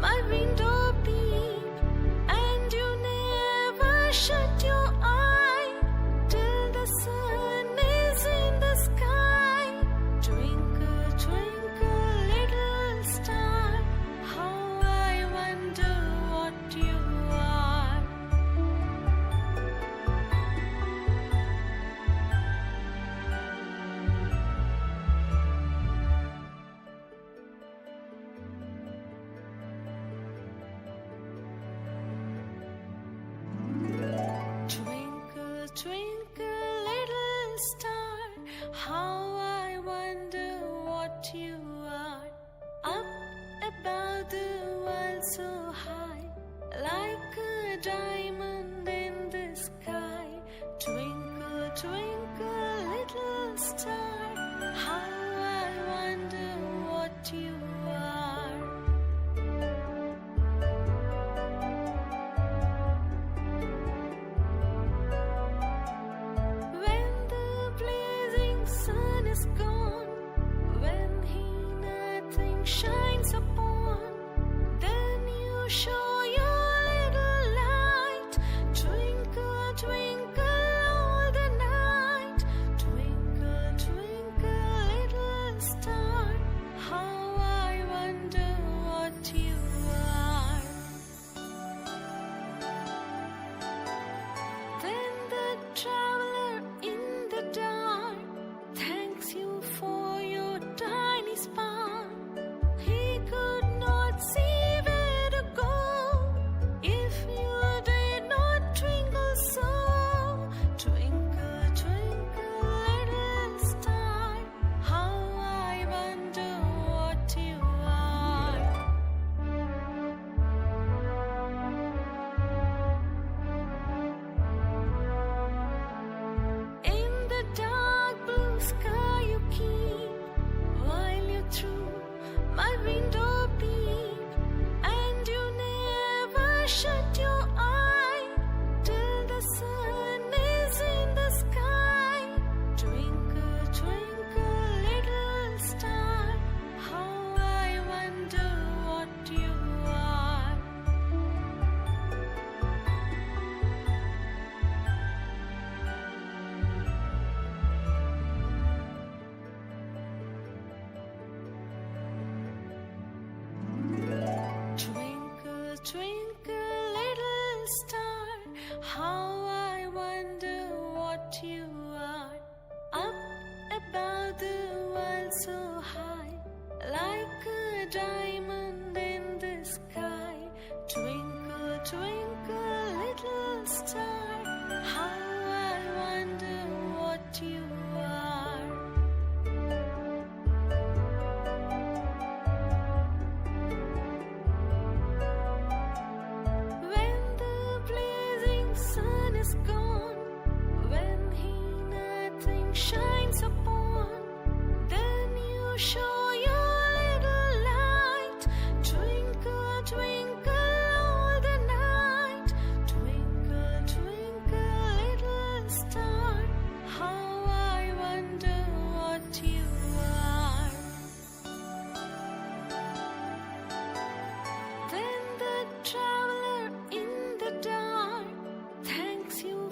my window peep, and you never shut your eye till the sun is in the sky. Twinkle, twinkle, little star, how I wonder what you are. Twinkle, twinkle, little star, how I wonder what you are. Up above the world so high, like a diamond in the sky. Twinkle, twinkle, little star, how I wonder what you are. When the blazing sun is gone, when he nothing shines upon, then you show your little light. Twinkle, twinkle, all the night. Twinkle, twinkle, little star, how I wonder what you are. Then the traveler in the dark thanks you for your tiny spark. He could not see where to go if you did not twinkle so. Twinkle, twinkle, little star, how I wonder what you are. In the dark blue sky you keep, while you through my window peep, and you never shut your eye till the sun is in the sky. Twinkle, twinkle, little star, how I wonder what you are. Twinkle, twinkle, little star, how I wonder what you are. Up above the world so high, like a diamond in the sky. Twinkle, twinkle, little star, how I wonder what you are. When the blazing sun is gone, when he nothing shines upon, then you show your little light. Twinkle, twinkle, all the night. Twinkle, twinkle, little star, how I wonder what you are. Then the traveler in the dark thanks you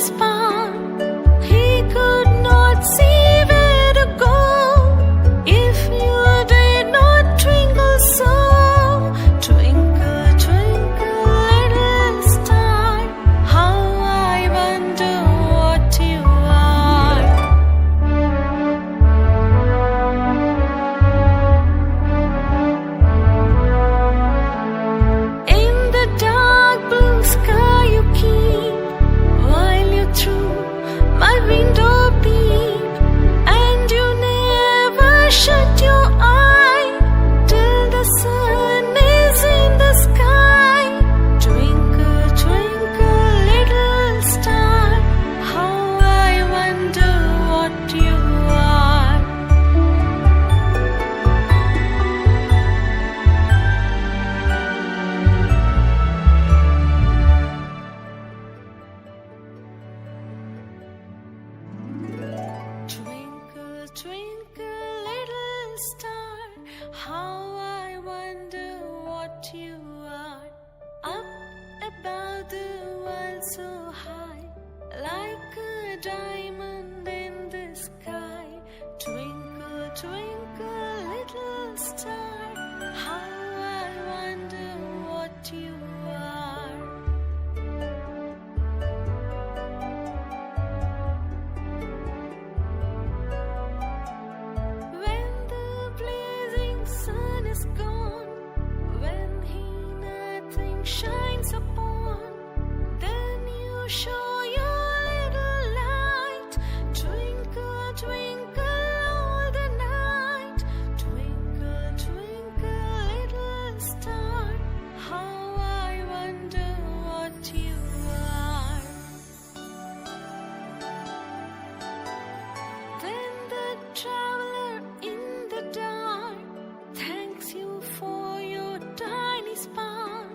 span. He could not see where to go if you did not twinkle so. Twinkle, twinkle, little star, how I wonder what you are. In the dark blue sky you keep, while you through my window peep, and you never shut your eye till the sun is in the sky. Twinkle, twinkle, little star, how I wonder what you are. Twinkle, twinkle, little star, how I wonder what you are. Up above the world so high, like a diamond in the sky. Twinkle, twinkle, little star, how I wonder what you are. When the blazing sun is gone, when he nothing shines upon, then you show your little light. Twinkle, twinkle all the night. Twinkle, twinkle, little star, how I wonder what you are. Then the traveler in the dark thanks you for your tiny span.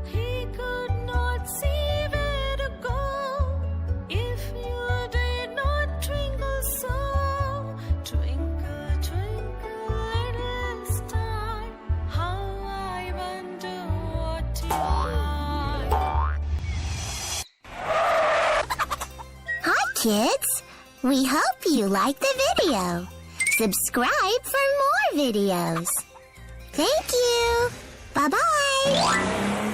He could not see where to go if you did not twinkle so. Twinkle, twinkle, little star, how I wonder what you are. Hi kids! We hope you liked the video. Subscribe for more videos. Thank you. Bye-bye.